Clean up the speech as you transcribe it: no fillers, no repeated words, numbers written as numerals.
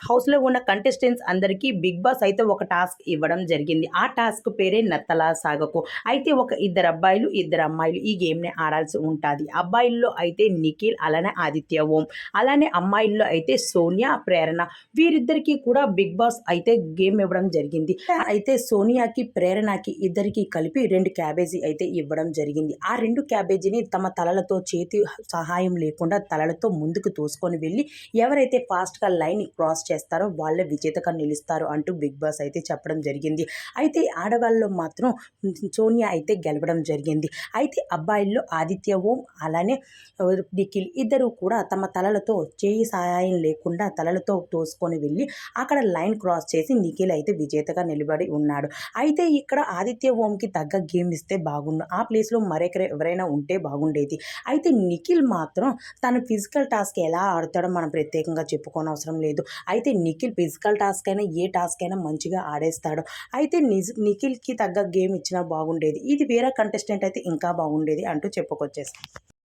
హౌస్లో ఉన్న కంటెస్టెంట్స్ అందరికీ బిగ్ బాస్ అయితే ఒక టాస్క్ ఇవ్వడం జరిగింది. ఆ టాస్క్ పేరే నత్తలా సాగకు. అయితే ఒక ఇద్దరు అబ్బాయిలు, ఇద్దరు అమ్మాయిలు ఈ గేమ్‌ని ఆడాల్సి ఉంటాది. అబ్బాయిల్లో అయితే నిఖిల్, అలానే ఆదిత్య ఓం, అలానే అమ్మాయిల్లో అయితే సోనియా, ప్రేరణ వీరిద్దరికీ కూడా బిగ్ బాస్ అయితే గేమ్ ఇవ్వడం జరిగింది. అయితే సోనియాకి, ప్రేరణకి ఇద్దరికీ కలిపి 2 క్యాబేజీ అయితే ఇవ్వడం జరిగింది. ఆ 2 క్యాబేజీని తమ తలలతో చేతి సహాయం లేకుండా తలలతో ముందుకు తోసుకొని వెళ్ళి ఎవరైతే ఫాస్ట్‌గా లైన్ క్రాస్ చేస్తారో వాళ్ళే విజేతగా నిలుస్తారు అంటూ బిగ్ బాస్ అయితే చెప్పడం జరిగింది. అయితే ఆడవాళ్ళలో మాత్రం సోనియా అయితే గెలవడం జరిగింది. అయితే అబ్బాయిల్లో ఆదిత్య ఓం అలానే నిఖిల్ ఇద్దరు కూడా తమ తలలతో చేయి సహాయం లేకుండా తలలతో తోసుకొని వెళ్ళి అక్కడ లైన్ క్రాస్ చేసి నిఖిల్ అయితే విజేతగా నిలబడి ఉన్నాడు. అయితే ఇక్కడ ఆదిత్య ఓంకి తగ్గ గేమ్ ఇస్తే బాగుండు. ఆ ప్లేస్‌లో మరొకరు ఎవరైనా ఉంటే బాగుండేది. అయితే నిఖిల్ మాత్రం తన ఫిజికల్ టాస్క్ ఎలా ఆడతాడో మనం ప్రత్యేకంగా చెప్పుకోనవసరం లేదు. అయితే నిఖిల్ ఫిజికల్ టాస్క్ అయినా ఏ టాస్క్ అయినా మంచిగా ఆడేస్తాడు. అయితే నిఖిల్‌కి తగ్గ గేమ్ ఇచ్చినా బాగుండేది. ఇది వేరే కంటెస్టెంట్ అయితే ఇంకా బాగుండేది అంటూ చెప్పుకొచ్చేసి